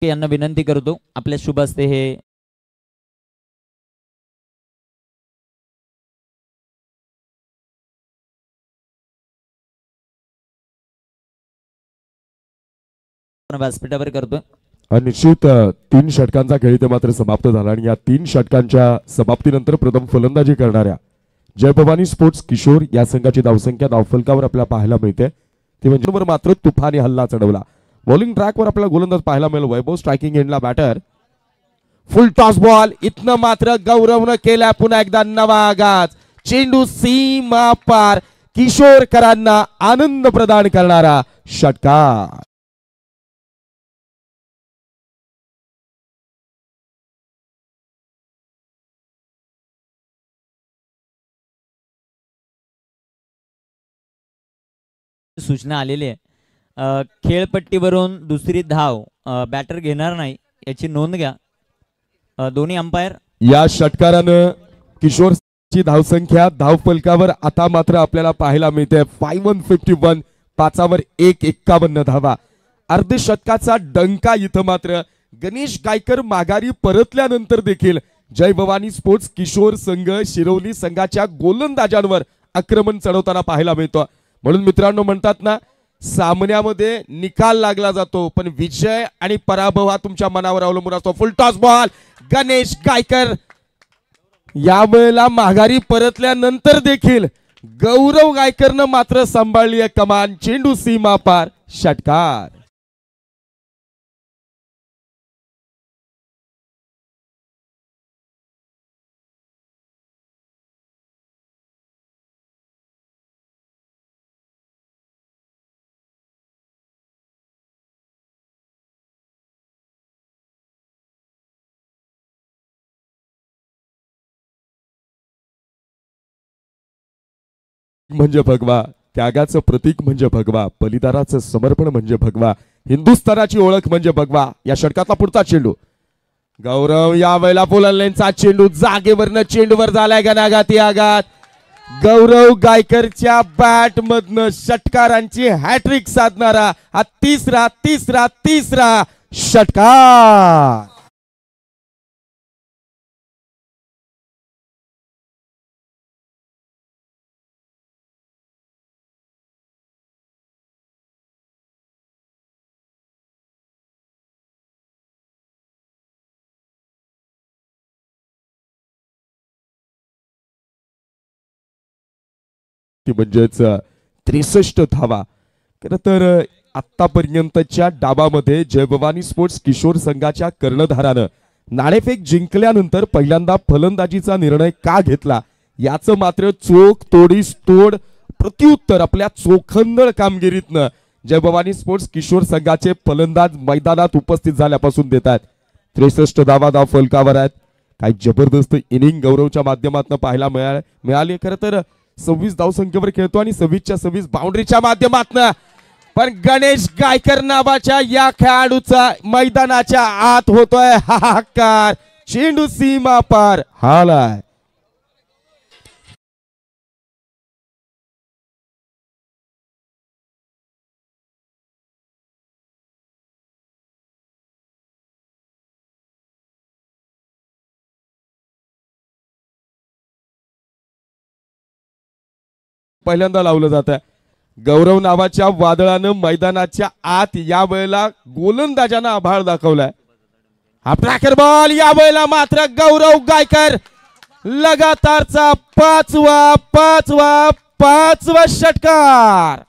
यांना विनंती करतो आपल्या शुभ हस्ते हे व्यासपीठावर करतो। निश्चित 3 षटकांचा खेळ इथे मात्र समाप्त झाला आणि या 3 षटकांच्या समाप्तीनंतर प्रथम फलंदाजी करणाऱ्या जय भवानी स्पोर्ट्स किशोर या संघाची धावसंख्या धावफलकावर आपल्याला पाहायला मिळते ती म्हणजे मात्र तुफानी हल्ला चढवला। बॉलिंग ट्रॅकवर आपल्याला गोलंदाज पाहायला मिळेल वैभव, स्ट्रायकिंग एंडला बॅटर, फुल टॉस बॉल इथनं मात्र गौरवनं केला पुन्हा एकदा नवा आगाज, चेंडू सीमा पार, किशोरकरांना आनंद प्रदान करणारा षटकार। सूचना आलेली आहे, खेळपट्टीवरून दुसरी धाव बॅटर घेणार नाही याची नोंद घ्या दोन्ही अंपायर। या षटकारानं किशोरची धावसंख्या धावफलकावर आता मात्र आपल्याला पाहायला मिळते 5151, 5वर 151 धावा। अर्धशतकाचा डंका इथं मात्र गणेश गायकर माघारी परतल्यानंतर देखील जय भवानी स्पोर्ट्स किशोर संघ शिरोली संघाच्या गोलंदाजांवर आक्रमण चढवताना पाहायला मिळतो। म्हणून मित्रांनो म्हणतात ना, सामन्यामध्ये निकाल लागला जातो पण विजय आणि पराभव हा तुमच्या मनावर अवलंबून असतो। Full toss ball, Ganesh Gaikar यावेळेला माघारी परतल्यानंतर देखील गौरव गायकरनं मात्र सांभाळली आहे कमान, चेंडू सीमा पार, षटकार। म्हणजे भगवा, त्यागाचं प्रतीक म्हणजे भगवा, बलिदानाचं समर्पण म्हणजे भगवा, हिंदुस्थानाची ओळख म्हणजे भगवा। या षटकातला पुढचा चेंडू गौरव यावेळेला पोलंडचा चेंडू जागेवरनं चेंडूवर झालाय घणाघाती आघात। गौरव गायकरच्या बॅट मधनं षटकारांची हॅट्रिक साधणारा हा तिसरा षटकार। म्हणजेच 63 धावा। खरं तर आतापर्यंतच्या डाबामध्ये जय भवानी स्पोर्ट्स किशोर संघाच्या कर्णधारानं नाणेफेक जिंकल्यानंतर पहिल्यांदा फलंदाजीचा निर्णय का घेतला याचं मात्र चोख तोडीस तोड प्रत्युत्तर आपल्या चोखंदळ कामगिरीतनं जय भवानी स्पोर्ट्स किशोर संघाचे फलंदाज मैदानात उपस्थित झाल्यापासून देतात। 63 धावा धाव फलकावर आहेत। काही जबरदस्त इनिंग गौरवच्या माध्यमातून पाहायला मिळाली। खरं तर 26 धावसंख्येवर खेळतो आणि 26च्या 26 बाउंड्रीच्या माध्यमातून, पण गणेश गायकर नावाच्या या खेळाडूचा मैदानाच्या आत होतोय हाहाकार, चेंडू सीमा पार हालाय। पहिल्यांदा लावलं जात आहे। गौरव नावाच्या वादळानं मैदानाच्या आत या वेळेला गोलंदाजांना आभाळ दाखवलाय। हा ट्रॅकर बॉल या वेळेला मात्र गौरव गायकर लगातारचा पाचवा षटकार।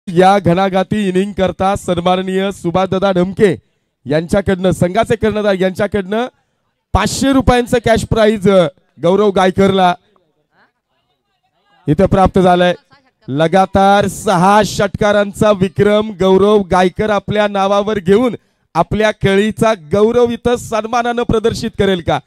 या घणाघाती इनिंग करता सन्माननीय सुभाषदादा ढमके यांच्याकडनं, संघाचे कर्णधार यांच्याकडनं 500 रुपयांचं कॅश प्राइज गौरव गायकरला इथे प्राप्त झालाय। लगातार 6 षटकारांचा विक्रम गौरव गायकर आपल्या नावावर घेऊन आपल्या खेळीचा गौरव इथं सन्मानानं प्रदर्शित करेल का?